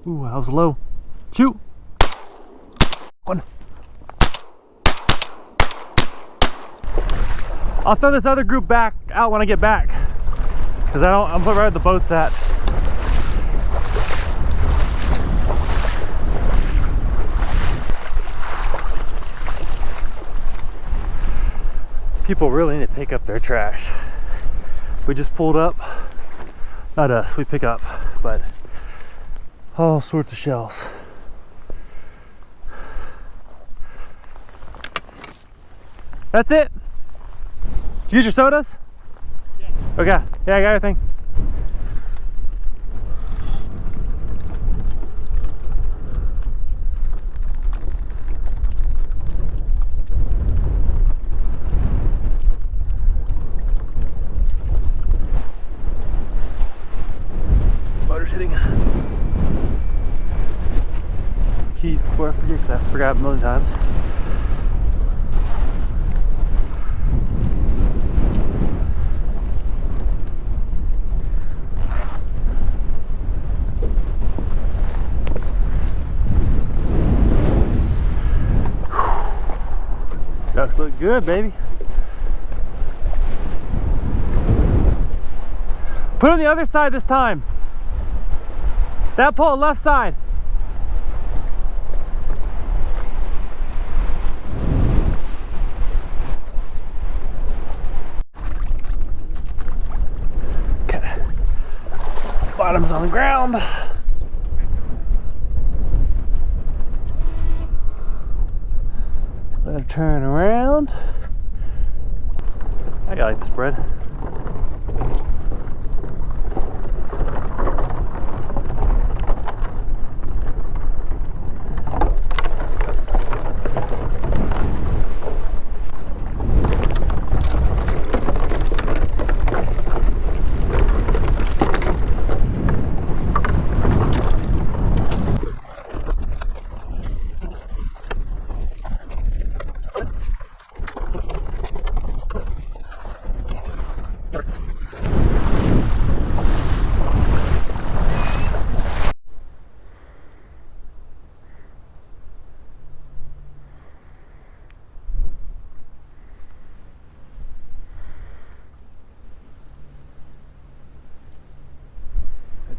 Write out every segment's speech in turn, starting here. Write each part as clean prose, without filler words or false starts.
Ooh, that was low. Shoot. One. I'll throw this other group back out when I get back, because I'm right where the boat's at. People really need to pick up their trash. We just pulled up, not us, we pick up, but all sorts of shells. That's it? Did you get your sodas? Yeah. Okay, yeah, I got everything. Motor's hitting. Keys before I forget, because I forgot a million times. Ducks look good, baby. Put it on the other side this time. That pole, left side. Okay. Bottom's on the ground. Let it turn around. I like the spread.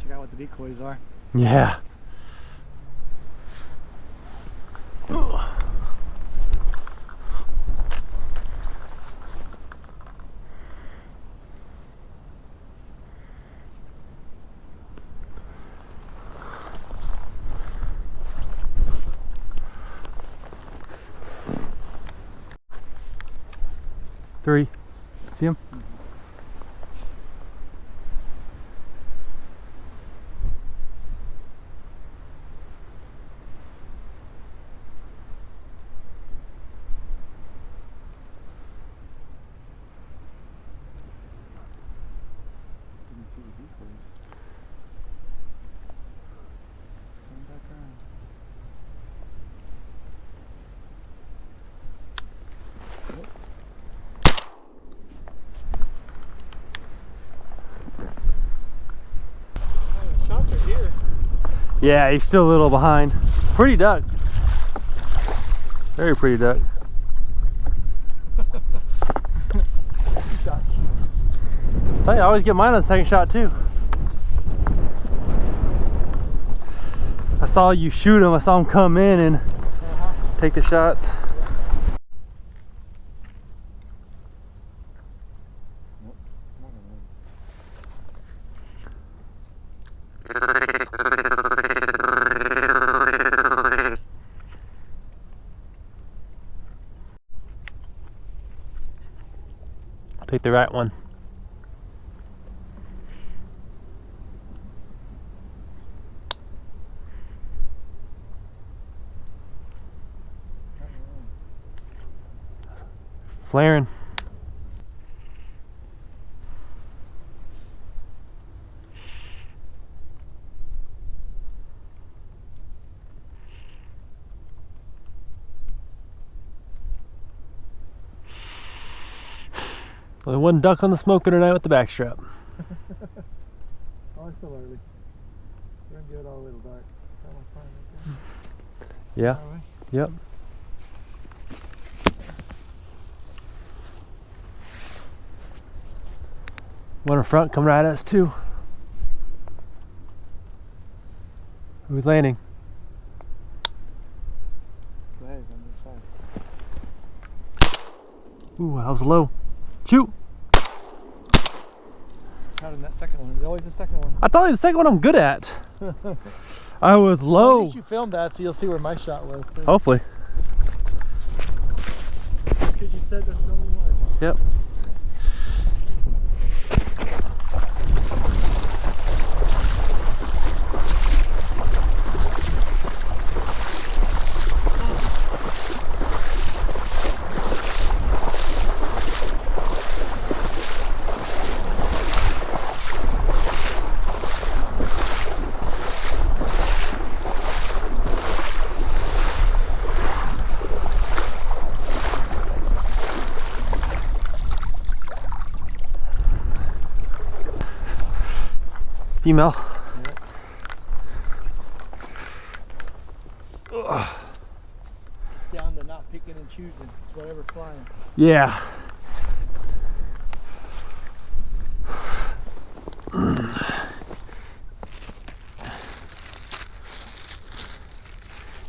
Check out what the decoys are. Yeah. Three. See him? Yeah, he's still a little behind. Pretty duck. Very pretty duck. I always get mine on the second shot too. I saw you shoot him. I saw him come in and take the shots. I'll take the right one. Flaring. Only one duck on the smoker tonight with the backstrap. Oh, it's still early. We're gonna give it all a little dark. Yeah. Yep. One in front coming right at us too. Who's landing? Go ahead, on the side. Ooh, that was low. Shoot! Counting that second one. There's always the second one. I thought the second one I'm good at. I was Well, low. at least you filmed that, so you'll see where my shot was. Hopefully. Because you said that's the only one. Yep. Female. Yep. Down to not picking and choosing. It's whatever's flying. Yeah.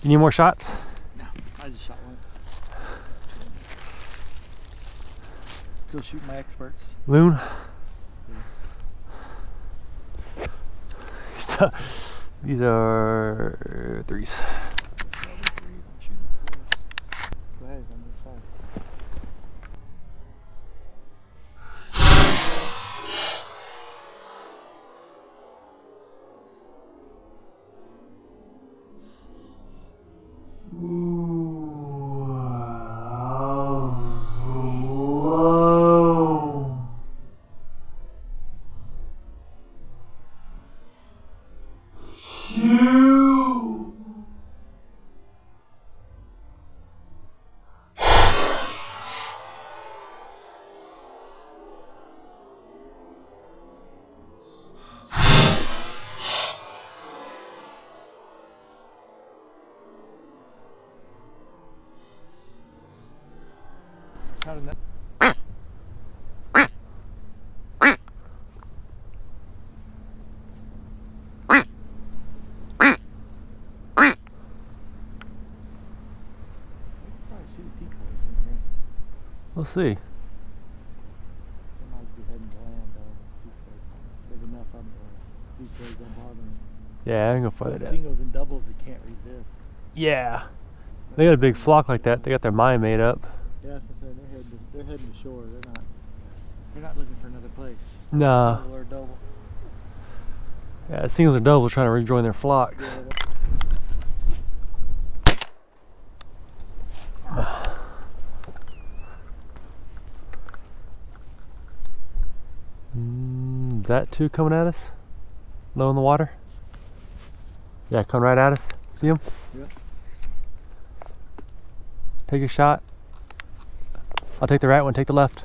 You need more shots? No, I just shot one. Still shooting my experts. Loon? These are threes. Go ahead, on the side. Ooh, how slow. Shoot. Counting that. We'll see. They might be heading to land though. There's enough of them to these boys don't bother me. Yeah, I can go farther Those down. singles and doubles they can't resist. Yeah. They got a big flock like that. They got their mind made up. Yeah, that's what I'm saying. They're heading to shore. They're not looking for another place. Nah. Single or double. Yeah, singles or doubles trying to rejoin their flocks. Is that two coming at us? Low in the water? Yeah, coming right at us. See him? Yep. Take a shot. I'll take the right one, take the left.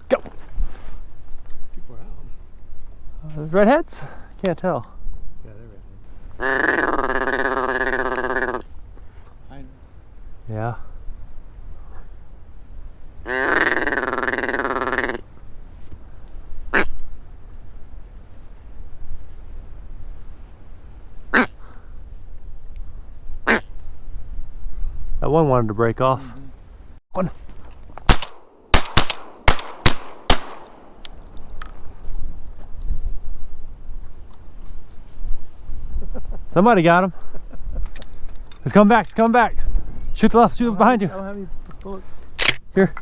Go! Too far out. Redheads? Can't tell. Yeah, they're redheads. I know. Yeah. That one wanted to break off. One. Somebody got him. He's coming back, he's coming back. Shoot the left, shoot behind you. I don't have any bullets. Here,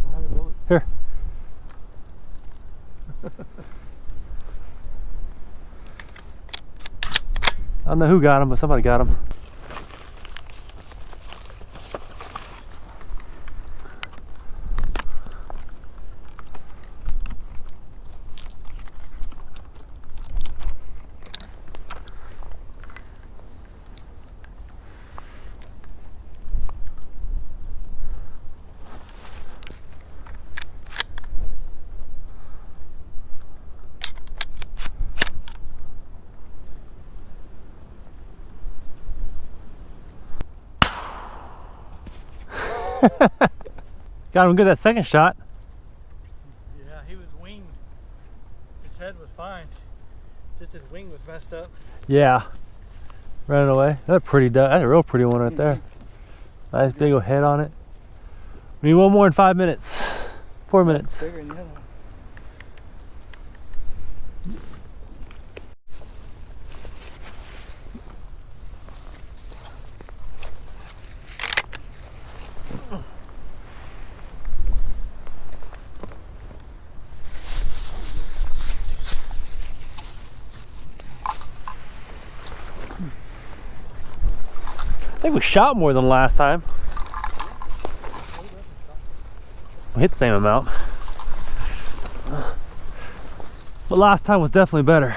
I don't have any bullets. here. I don't know who got him, but somebody got him. Got him good that second shot. Yeah, he was winged. His head was fine. Just his wing was messed up. Yeah. Running away. That's pretty. That's a real pretty one right there. Nice big old head on it. We need one more in 5 minutes. 4 minutes. Bigger than the other one. I think we shot more than last time. We hit the same amount. But last time was definitely better.